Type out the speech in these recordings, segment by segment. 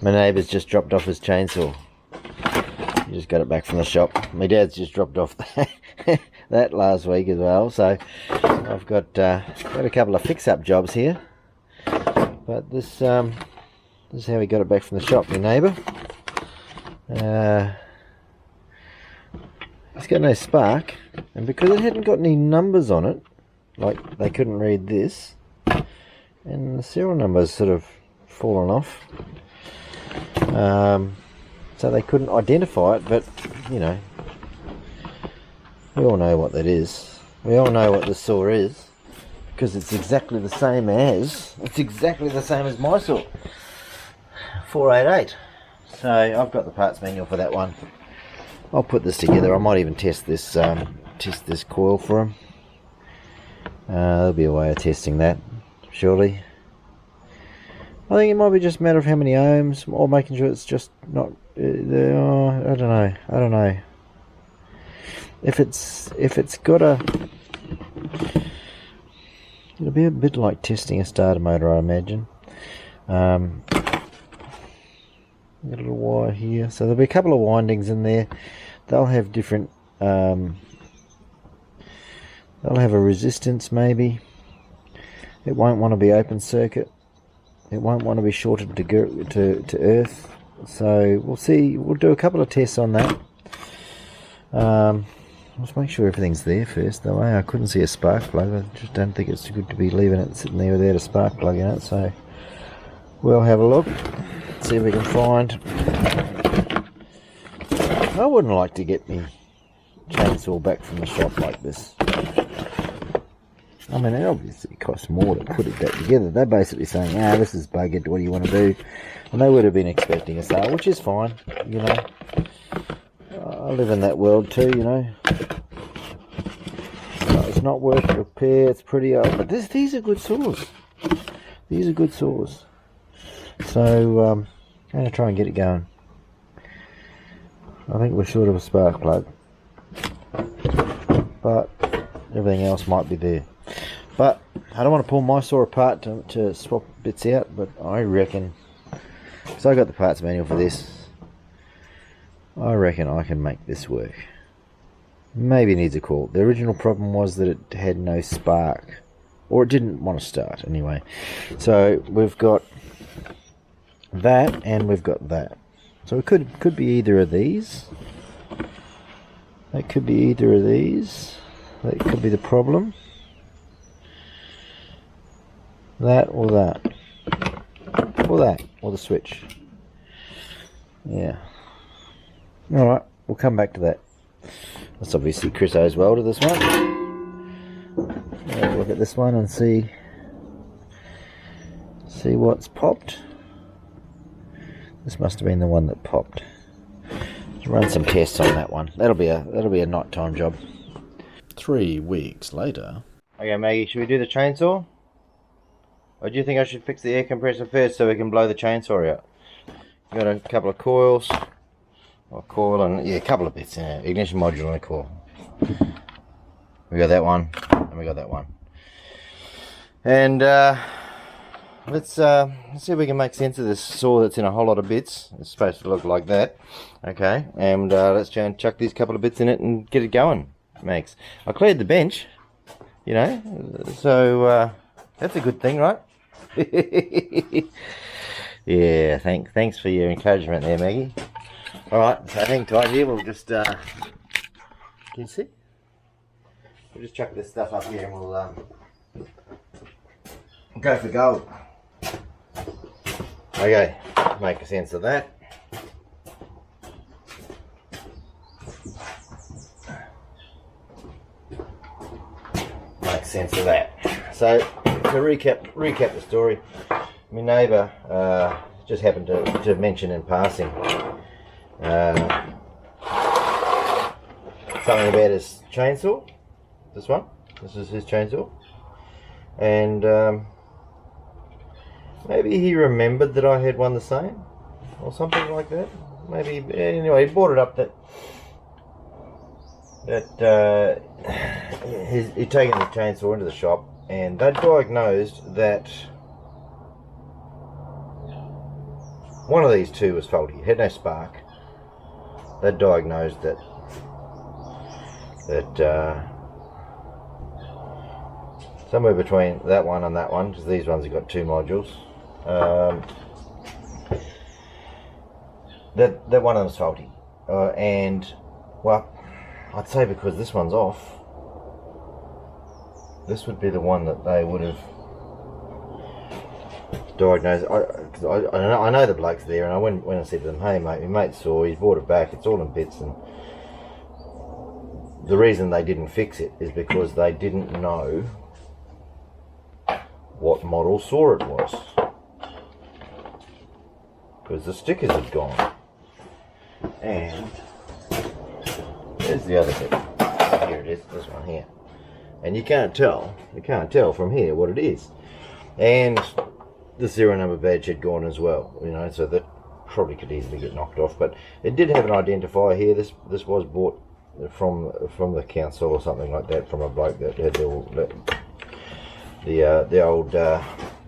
My neighbour's just dropped off his chainsaw. He just got it back from the shop. My dad's just dropped off that last week as well. So I've got a couple of fix-up jobs here. But this is how we got it back from the shop. My neighbour. It's got no spark, and because it hadn't got any numbers on it, like they couldn't read this, and the serial number's sort of fallen off, so they couldn't identify it. But you know, we all know what that is. We all know what this saw is, because it's exactly the same as my saw, 488. So I've got the parts manual for that one. I'll put this together. I might even test this coil for him. There'll be a way of testing that, surely. I think it might be just a matter of how many ohms, or making sure it's just not. I don't know. If it's got a, it'll be a bit like testing a starter motor, I imagine. Got a little wire here, so there'll be a couple of windings in there. They'll have different, they'll have a resistance maybe. It won't want to be open circuit. It won't want to be shorted to earth. So we'll see. We'll do a couple of tests on that. Let's make sure everything's there first. Though I couldn't see a spark plug. I just don't think it's good to be leaving it sitting there without a spark plug in it. So we'll have a look. See if we can find. I wouldn't like to get me chainsaw back from the shop like this. I mean, it obviously costs more to put it back together. They're basically saying, this is buggered, what do you want to do? And they would have been expecting a sale, which is fine, you know. I live in that world too, you know. It's not worth repair, it's pretty old, but these are good saws. These are good saws. So I'm going to try and get it going. I think we're short of a spark plug, but everything else might be there. But I don't want to pull my saw apart to swap bits out, but I reckon, so I got the parts manual for this, I reckon I can make this work. Maybe it needs a call. The original problem was that it had no spark, or it didn't want to start anyway. So we've got that and we've got that. So it could be either of these. That could be either of these. That could be the problem. That or that. Or that. Or the switch. Yeah. Alright, we'll come back to that. That's obviously Chris O's welder, this one. Have a look at this one and see what's popped. This must have been the one that popped. Let's run some tests on that one. That'll be a night time job. 3 weeks later. Okay, Maggie, should we do the chainsaw? Or do you think I should fix the air compressor first so we can blow the chainsaw out? Got a couple of coils. A coil and a couple of bits in it. Ignition module and a coil. We got that one, and we got that one. And let's see if we can make sense of this saw that's in a whole lot of bits. It's supposed to look like that. Okay, and let's try and chuck these couple of bits in it and get it going, Max. I cleared the bench, you know, so that's a good thing, right? Yeah, thanks for your encouragement there, Maggie. Alright, so hang tight here, we'll just, can you see? We'll just chuck this stuff up here and we'll go for gold. Okay, make a sense of that. Make sense of that. So, to recap the story, my neighbour just happened to mention in passing something about his chainsaw. This is his chainsaw, and maybe he remembered that I had one the same or something like that. Maybe, anyway, he brought it up that he'd taken the chainsaw into the shop and they diagnosed that one of these two was faulty. It had no spark. They diagnosed that somewhere between that one and that one, because these ones have got 2 modules. That one of them's faulty, and well, I'd say because this one's off, this would be the one that they would have diagnosed. I know the bloke's there, and I went and said to them, "Hey mate, my mate saw, he's brought it back, it's all in bits." And the reason they didn't fix it is because they didn't know what model saw it was, because the stickers had gone. And there's the other bit. Here it is, this one here. And you can't tell from here what it is. And the serial number badge had gone as well, you know, so that probably could easily get knocked off. But it did have an identifier here. This was bought from the council or something like that, from a bloke that had the old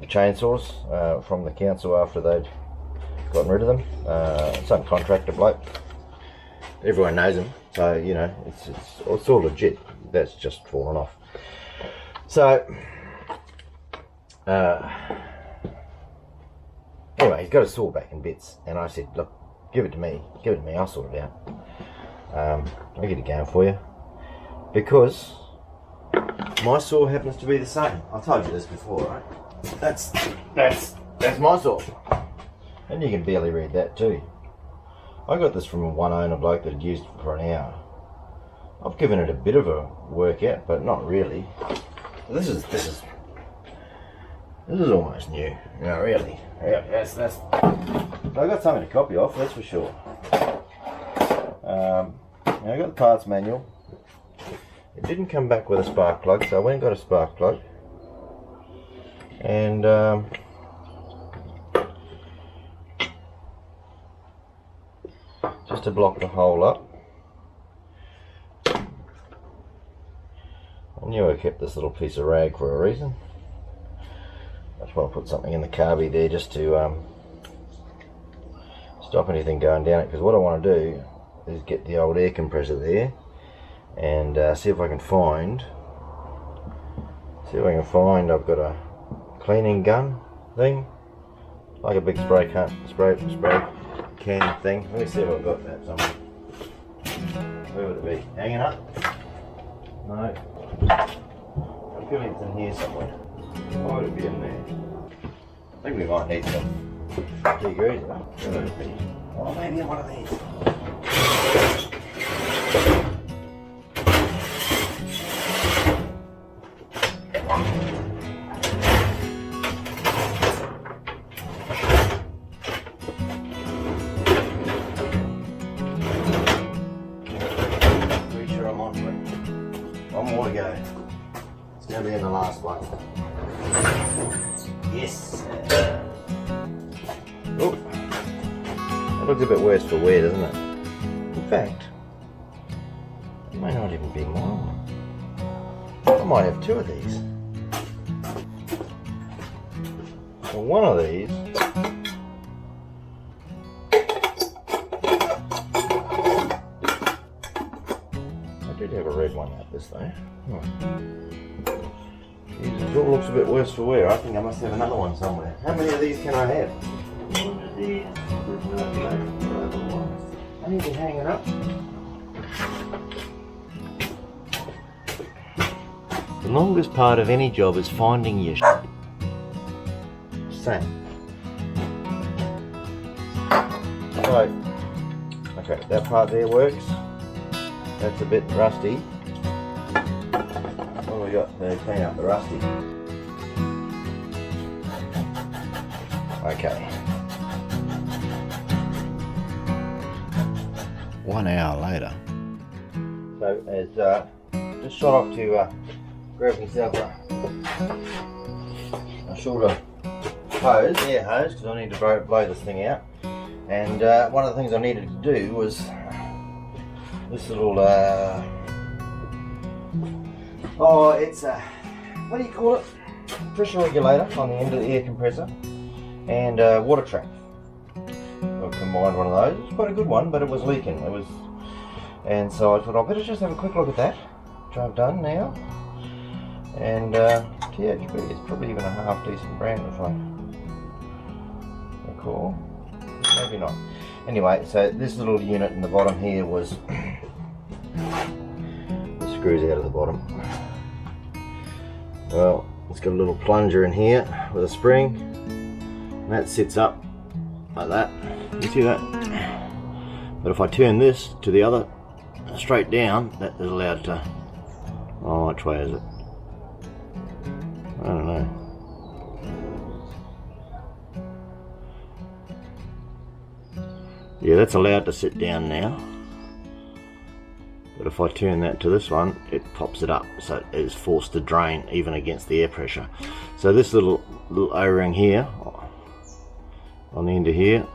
chainsaws from the council after they'd gotten rid of them. Some contractor bloke. Everyone knows him, so you know it's all legit. That's just fallen off. So anyway, he's got a saw back in bits, and I said, "Look, give it to me. I'll sort it out. I'll get it going for you." Because my saw happens to be the same. I told you this before, right? That's my saw, and you can barely read that too. I got this from a one owner bloke that had used it for an hour. I've given it a bit of a workout, but not really. This is almost new. No, really. Yeah, that's. I got something to copy off, that's for sure. I got the parts manual. It didn't come back with a spark plug, so I went and got a spark plug. And just to block the hole up. I knew I kept this little piece of rag for a reason. That's why I put something in the carby there, just to stop anything going down it, because what I want to do is get the old air compressor there and see if I can find I've got a cleaning gun thing, like a big spray can thing. Let me see if I've got that somewhere. Where would it be? Hanging up? No. I'm feeling it's in here somewhere. Why would it be in there? I think we might need some degrees. Where would it be? Oh, maybe in one of these. Pretty sure I'm on to it. One more to go. It's going to be in the last one. Yes. Oh, that looks a bit worse for wear, doesn't it? In fact, it may not even be my one. I might have 2 of these. Well, one of these I did have a red one like this though. It all looks a bit worse for wear. I think I must have another one somewhere. How many of these can I have? One of these. I need to hang it up. The longest part of any job is finding your same. So, okay, that part there works. That's a bit rusty. What do we got to clean up the rusty? Okay. 1 hour later. So as just shot off to grab myself a shorter hose, air hose, because I need to blow this thing out. And one of the things I needed to do was this little it's a, what do you call it? Pressure regulator on the end of the air compressor, and water trap. combined one of those. It was quite a good one, but it was leaking. And so I thought I'll better just have a quick look at that, which I've done now. And yeah, it's probably even a half decent brand if I recall. Maybe not. Anyway, so this little unit in the bottom here was the screws out of the bottom. Well, it's got a little plunger in here with a spring, and that sits up like that. You see that? But if I turn this to the other straight down, that is allowed to. Oh, which way is it? I don't know. Yeah, that's allowed to sit down now. But if I turn that to this one, it pops it up, so it is forced to drain even against the air pressure. So this little O-ring here, on the end of here,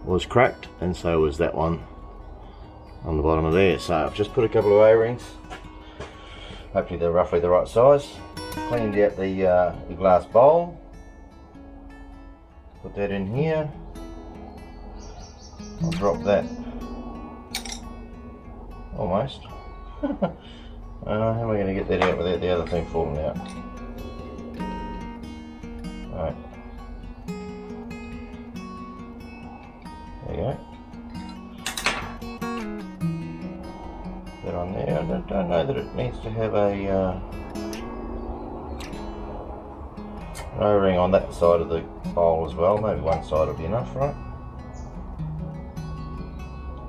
was cracked, and so was that one on the bottom of there. So I've just put a couple of O-rings. Hopefully they're roughly the right size. Cleaned out the glass bowl. Put that in here. I'll drop that. Almost. How am I going to get that out without the other thing falling out? Alright. There you go. That on there. I don't know that it needs to have a an O-ring on that side of the bowl as well. Maybe one side will be enough, right?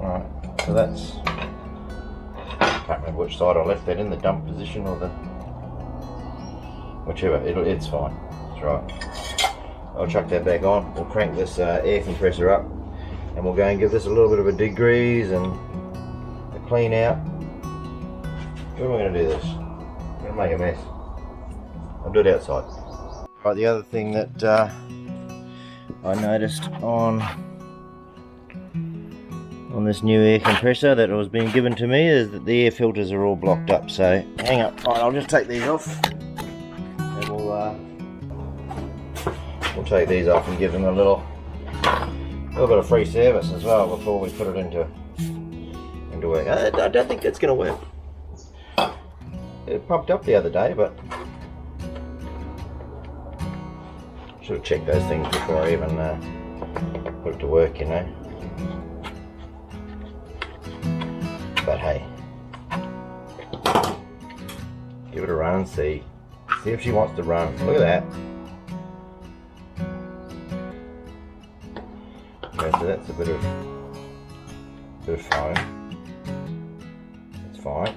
Alright, so that's, I can't remember which side I left that in, the dump position or the, whichever, it's fine, that's right. I'll chuck that back on, we'll crank this air compressor up, and we'll go and give this a little bit of a degrease and a clean out. Where am I going to do this? I'm going to make a mess. I'll do it outside. Right, the other thing that I noticed on this new air compressor that was being given to me is that the air filters are all blocked up. So hang on, right, I'll just take these off, and we'll take these off and give them a little bit of free service as well before we put it into work. I don't think that's going to work. It popped up the other day, but should have checked those things before I even put it to work, you know. But hey, give it a run and see if she wants to run. Look at that. Okay, so that's a bit of foam. That's fine.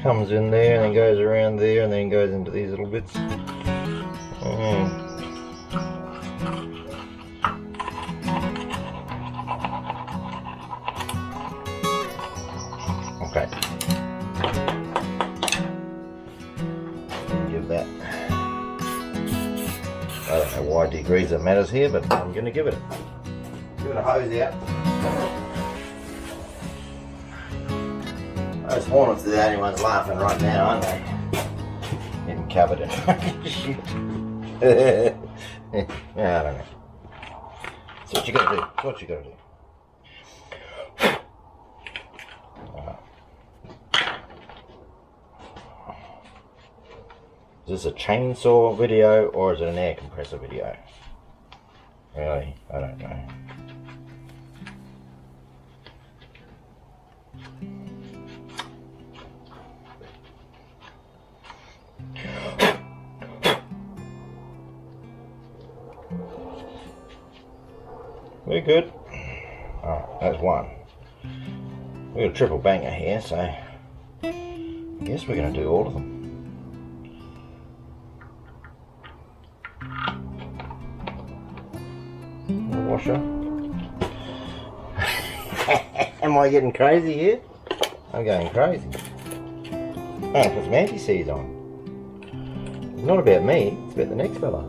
Comes in there and then goes around there and then goes into these little bits. Okay. Give that. I don't know why degrees it matters here, but I'm going to give it a hose out. Those hornets are the only ones laughing right now, aren't they? Getting covered in shit. Yeah, I don't know. That's what you gotta do. That's what you gotta do. Is this a chainsaw video or is it an air compressor video? Really? I don't know. We're good. Alright, that's one. We've got a triple banger here, so I guess we're going to do all of them. The washer. Am I getting crazy here? I'm going crazy. I'm going to put some anti-seize on. It's not about me, it's about the next fella.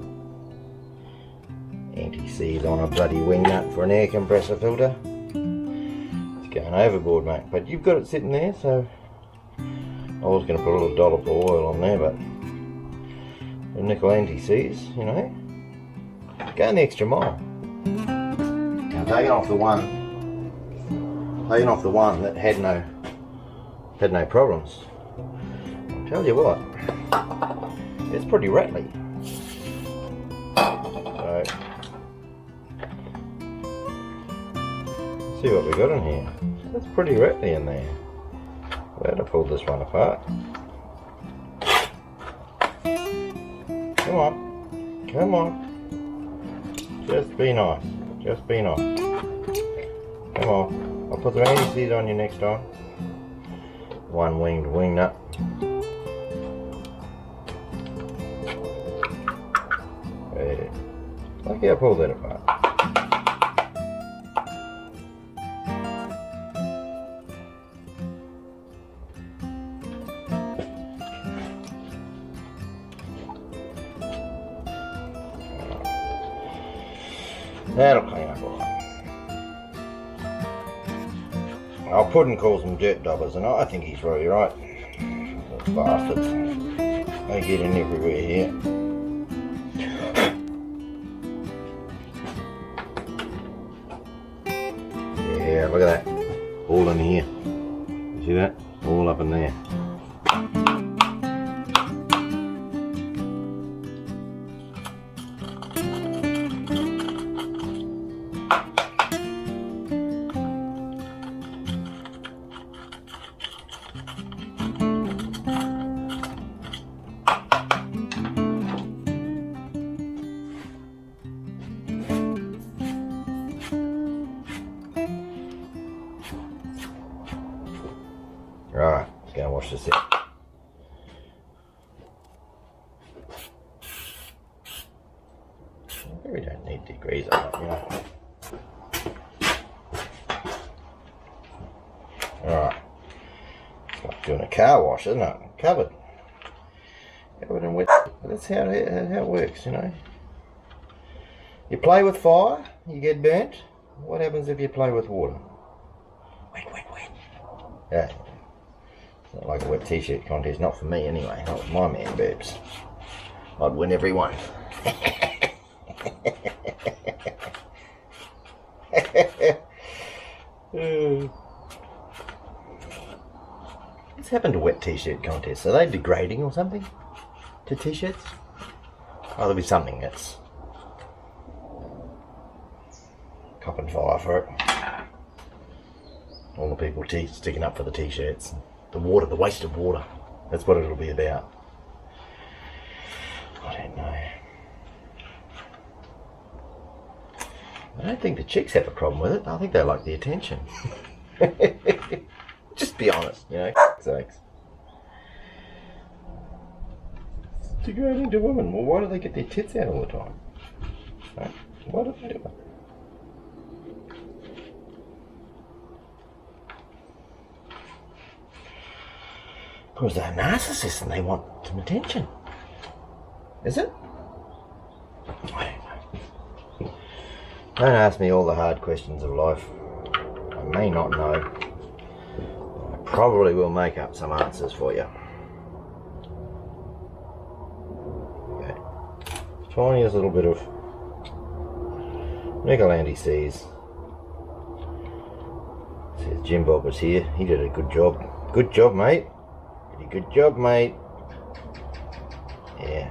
Anti-seize on a bloody wing nut for an air compressor filter. It's going overboard, mate. But you've got it sitting there, so I was going to put a little dollop of oil on there, but a nickel anti-seize, you know, going the extra mile. Now taking off the one that had no problems. I'll tell you what, it's pretty rattly. So see what we got in here. It's pretty rattly in there. We're going to pull this one apart. Come on, come on. Just be nice. Just be nice. Come on. I'll put the anti-seize on you next time. One winged wing nut. There. Lucky I pulled that apart. That'll clean up all right. Our pudding calls them dirt daubers, and I think he's really right. Those bastards. They get in everywhere here. Yeah, look at that. All in here. You see that? All up in there. Right, let's go and wash this out. We don't need degreaser, you know. Alright. It's like doing a car wash, isn't it? Covered in wet. That's how it works, you know. You play with fire, you get burnt. What happens if you play with water? Wet, wet, wet. Yeah. It's not like a wet t-shirt contest, not for me anyway, not with my man boobs. I'd win every one. What's happened to wet t-shirt contests? Are they degrading or something to t-shirts? Oh, there'll be something that's copping fire for it. All the people sticking up for the t-shirts. The water, the waste of water. That's what it'll be about. I don't know. I don't think the chicks have a problem with it. I think they like the attention. Just be honest, you know. Sakes. It's degrading to women. Well, why do they get their tits out all the time? Right? Why do they do it? Because they're narcissists and they want some attention. Is it? I don't know. Don't ask me all the hard questions of life. I may not know. I probably will make up some answers for you. Okay. Tiniest little bit of nickel anti-seize. Says Jim Bob was here. He did a good job. Good job, mate. Good job, mate. Yeah.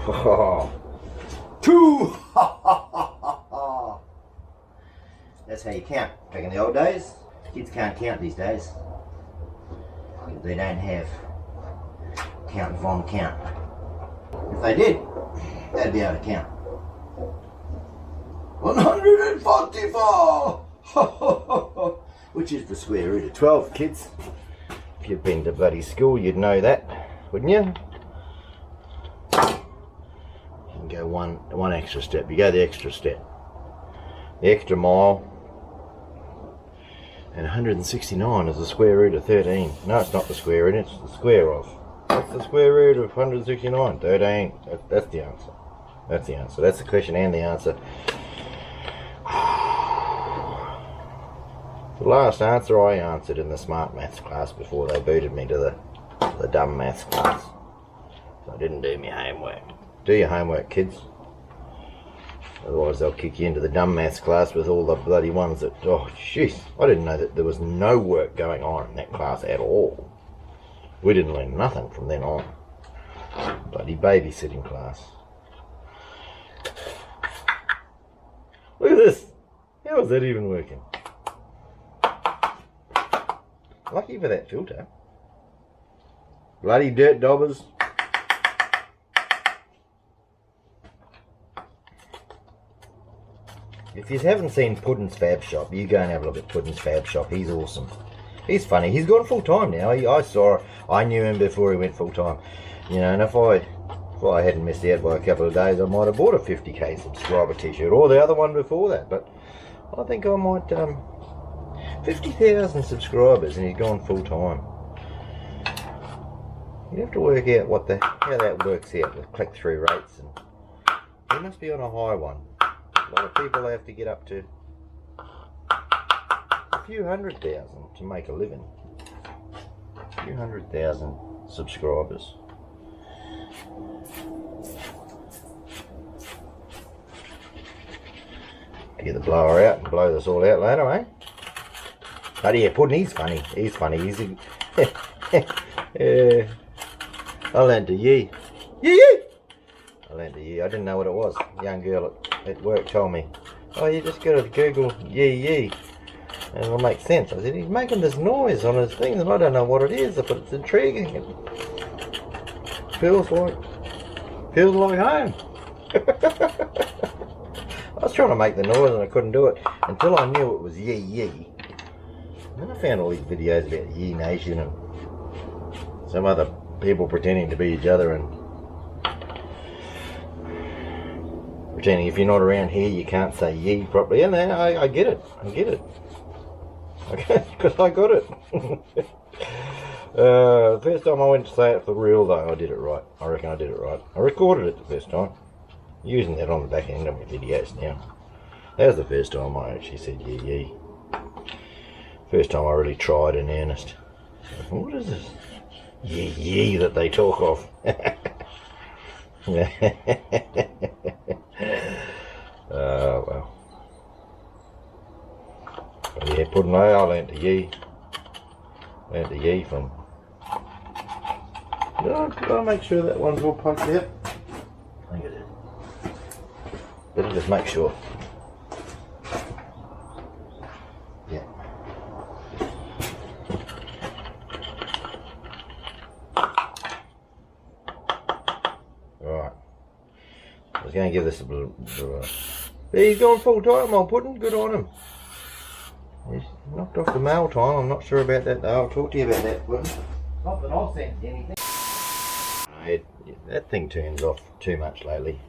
Oh. Two. That's how you count. Back in the old days, kids can't count these days. They don't have count von count. If they did, they'd be able to count. 144. Which is the square root of 12, kids. If you've been to bloody school, you'd know that, wouldn't you? You can go one extra step. You go the extra step. The extra mile. And 169 is the square root of 13. No, it's not the square root, it's the square of. What's the square root of 169? 13. That's the answer. That's the answer. That's the question and the answer. The last answer I answered in the smart maths class before they booted me to the dumb maths class. So I didn't do my homework. Do your homework, kids. Otherwise they'll kick you into the dumb maths class with all the bloody ones that... Oh, jeez. I didn't know that there was no work going on in that class at all. We didn't learn nothing from then on. Bloody babysitting class. Look at this. How is that even working? Lucky for that filter. Bloody dirt daubers. If you haven't seen Puddin's Fab Shop, you go and have a look at Puddin's Fab Shop. He's awesome. He's funny. He's gone full time now. I knew him before he went full time. You know, and if I hadn't missed out by a couple of days, I might have bought a 50k subscriber t-shirt or the other one before that. But I think I might 50,000 subscribers and he's gone full time. You have to work out how that works out with click-through rates, and he must be on a high one. A lot of people have to get up to a few 100,000 to make a living. A few 100,000 subscribers. Get the blower out and blow this all out later, eh? But yeah, Puddin', he's funny. He's funny. He's yeah. I learned to yee. Yee! I learned to yee. I didn't know what it was. A young girl at work told me, oh, you just got to Google yee, and it'll make sense. I said, he's making this noise on his thing and I don't know what it is, but it's intriguing. It feels like home. I was trying to make the noise and I couldn't do it until I knew it was yee. And then I found all these videos about Yee Nation and some other people pretending to be each other and pretending if you're not around here you can't say yee properly. And I get it. Okay, because I got it. The first time I went to say it for real though, I did it right. I reckon I did it right. I recorded it the first time. Using that on the back end of my videos now. That was the first time I actually said yee. First time I really tried in earnest. What is this yee that they talk of? Well. But yeah, Puddin', I learned to yee. Learned to yee from... Did I make sure that one's all pumped out? I think it is. Better just make sure. Yeah. Right. I was going to give this a little... He's gone full time on Puddin'. Good on him. He's knocked off the mail time. I'm not sure about that though. I'll talk to you about that, Puddin'. Not that I've sent anything. That thing turns off too much lately.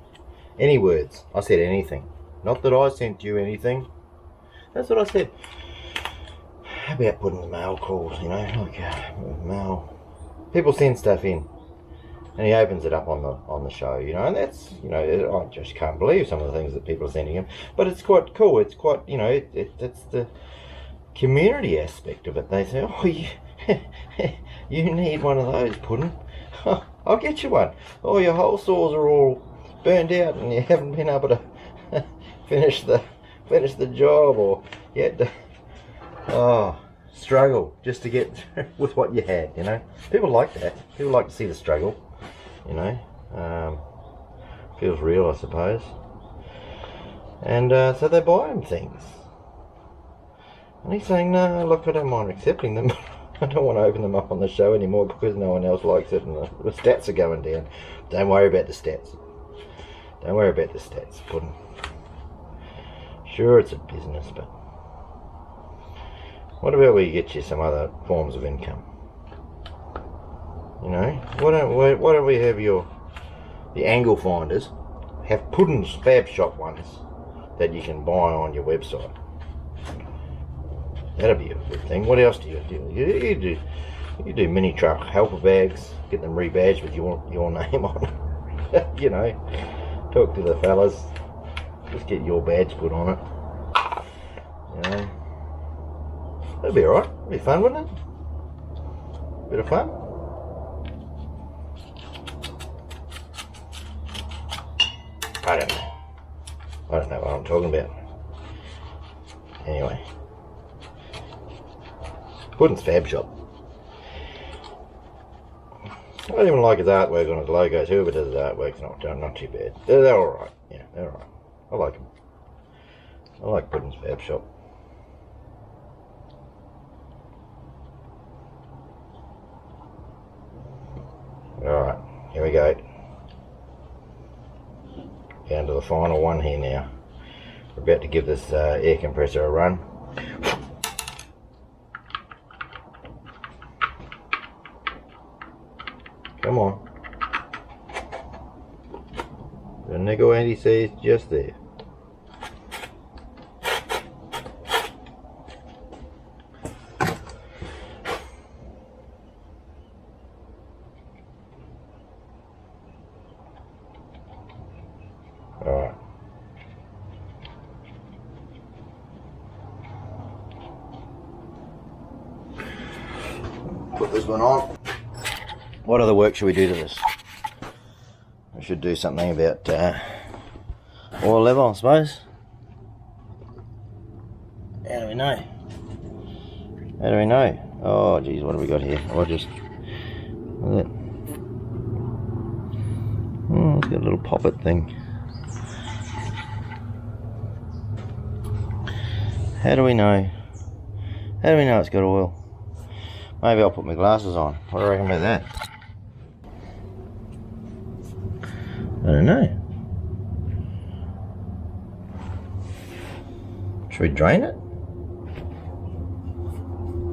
Any words. I said anything. Not that I sent you anything. That's what I said. How about putting the mail calls, you know, like mail. People send stuff in, and he opens it up on the show, you know, and that's, you know, I just can't believe some of the things that people are sending him. But it's quite cool. It's quite, you know, it's the community aspect of it. They say, oh, you need one of those, Puddin'. I'll get you one. Oh, your whole saws are all burned out and you haven't been able to finish the job, or you had to struggle just to get with what you had, you know. People like that. People like to see the struggle, you know. Feels real, I suppose. And so they buy him things. And he's saying, no, look, I don't mind accepting them. I don't want to open them up on the show anymore because no one else likes it and the stats are going down. Don't worry about the stats. Don't worry about the stats, Puddin'. Sure, it's a business, but what about we get you some other forms of income? You know, why don't we have the angle finders have Puddin's Fab Shop ones that you can buy on your website? That'd be a good thing. What else do you do? You do mini truck helper bags, get them rebadged with your name on. You know, talk to the fellas, just get your badge put on it. You know, that'd be alright. It'd be fun, wouldn't it? Bit of fun. I don't know what I'm talking about. Anyway, Puddin's Fab Shop. I don't even like his artwork on his logos. Whoever does his artwork's not too bad. They're alright. Yeah, they're alright. I like them. I like Puddin's Fab Shop. Alright, here we go. Down to the final one here now. We're about to give this air compressor a run. Come on. The nickel anti-seize just there. Alright. Put this one on. What other work should we do to this? I should do something about oil level, I suppose. How do we know? How do we know? Oh geez, what have we got here? I'll just look at it. Oh, it's got a little poppet thing. How do we know? How do we know it's got oil? Maybe I'll put my glasses on. What do you reckon about that? I don't know. Should we drain it?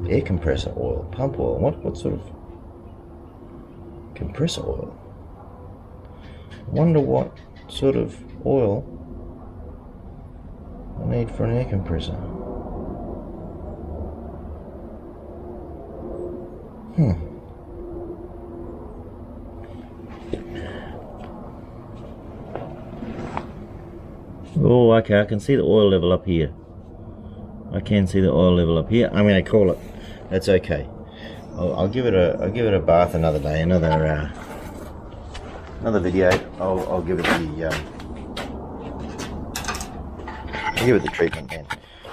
Air compressor oil, pump oil. What sort of compressor oil? I wonder what sort of oil I need for an air compressor. Oh, okay, I can see the oil level up here. I can see the oil level up here. I'm going to call it. That's okay. I'll give it a bath another day. Another video. I'll give it the I'll give it the treatment then.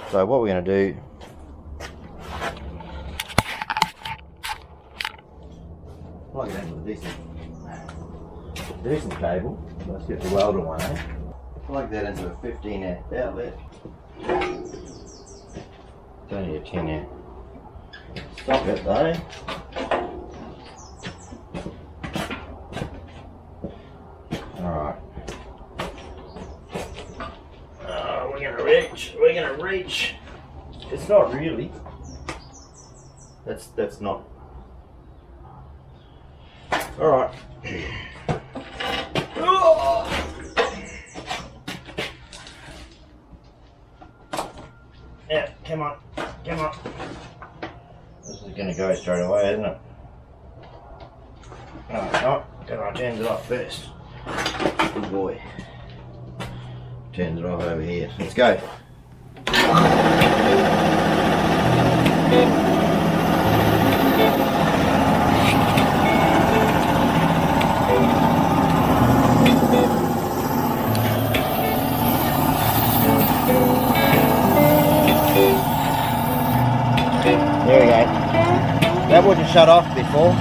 So what we're going to do. Plug it in with a decent cable. Let's get the welder one, eh? Plug that into a 15 amp outlet. Don't need a 10 amp. Stop it though. Alright. We're gonna reach. It's not really. That's not. Alright. Yeah, come on. This is gonna go straight away, isn't it? No, it's not. Because I turned it off first. Good boy. Turned it off over here. Let's go. There we go. That wouldn't shut off before.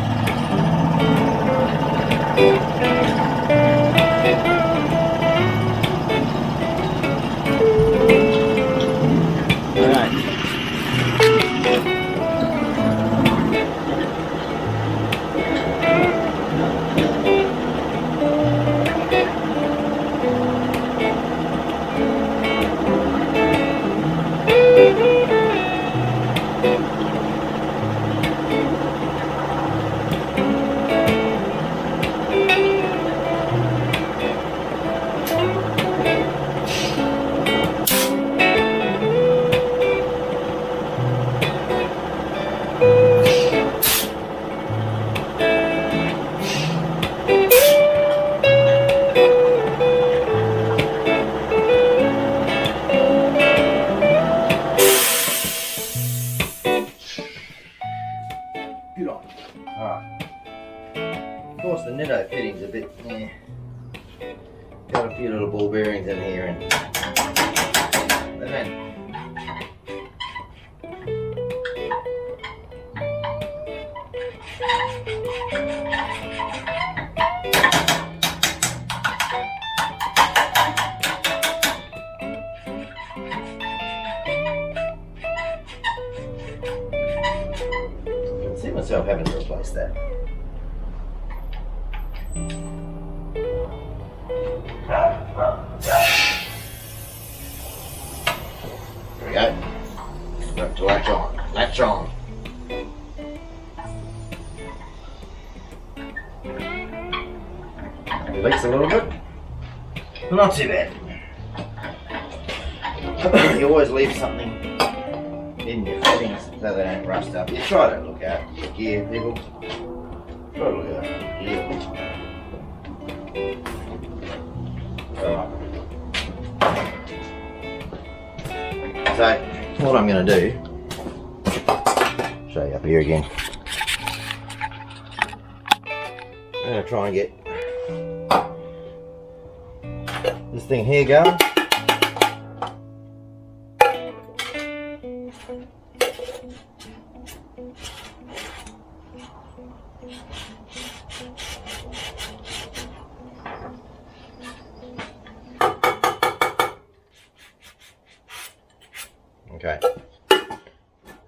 got a few little ball bearings in here and then I can see myself having to replace that. There we go. Got to latch on. Latch on. It leaks a little bit. Not too bad. You always leave something in your fittings so they don't rust up. You try to look at the gear people. Try to look at the gear. Alright. So, what I'm going to do, show you up here again. I'm going to try and get this thing here going. Okay,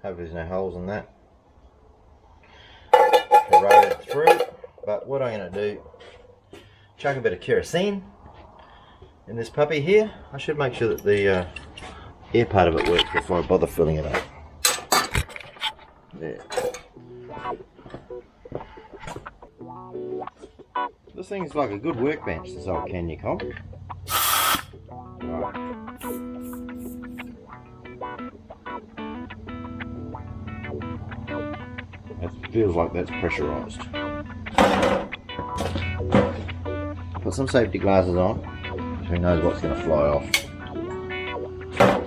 hope there's no holes in that. Corrode it through, but what I'm going to do, chuck a bit of kerosene in this puppy here. I should make sure that the air part of it works before I bother filling it up. There. This thing's like a good workbench, this old Kenya comp. Right. It feels like that's pressurized. Put some safety glasses on, so who knows what's going to fly off.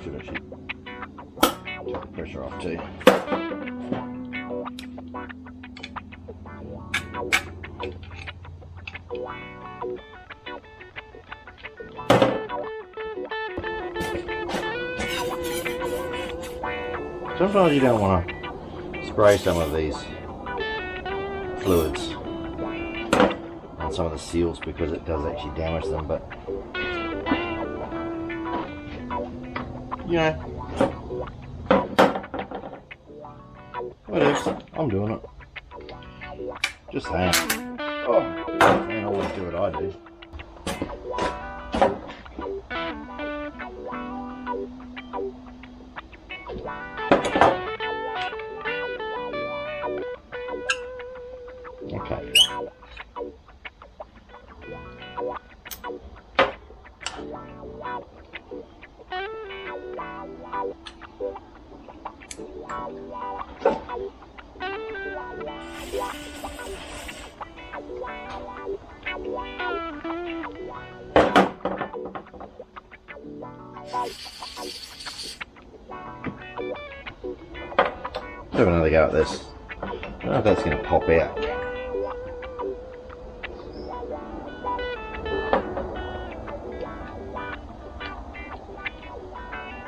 Should actually take the pressure off too. Sometimes you don't want to spray some of these fluids on some of the seals because it does actually damage them, but you know, whatever, I'm doing it. Just saying. Oh, I don't always do what I do. Okay. Let's have another go at this. I don't know if that's going to pop out.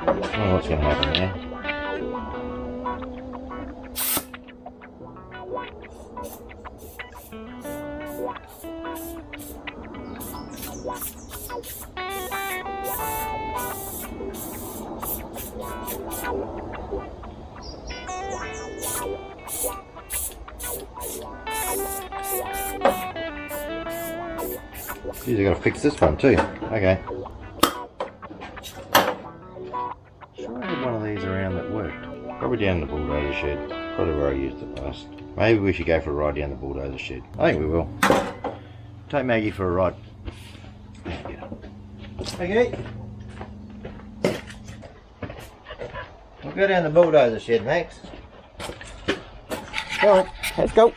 Oh, what's going to happen there? Geez, I gotta fix this one too. Okay. Sure, I had one of these around that worked. Probably down the bulldozer shed. Probably where I used it last. Maybe we should go for a ride down the bulldozer shed. I think we will. Take Maggie for a ride. Okay. We'll go down the bulldozer shed, Max. Come on, let's go.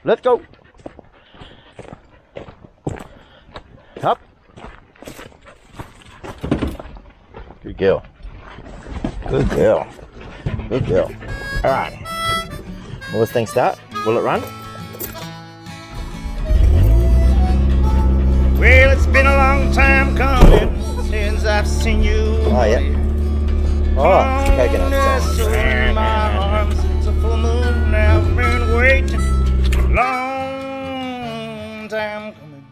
Let's go. Up. Good girl. Good girl. Good girl. Alright. Will this thing start? Will it run? Well, it's been a long time missing you. Oh, yeah. Oh, coconut So song. in my arms, it's a full moon. I've been waiting a long time coming.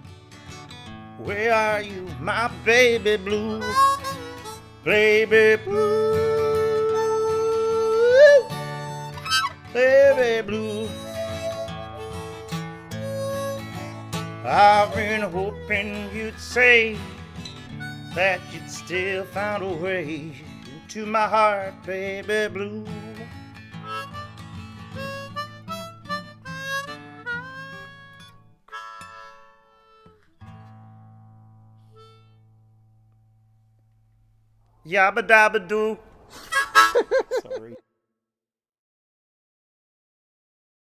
Where are you, my baby blue? Baby blue, baby blue. I've been hoping you'd say that you'd still found a way into my heart, baby blue. Yabba dabba doo. Sorry.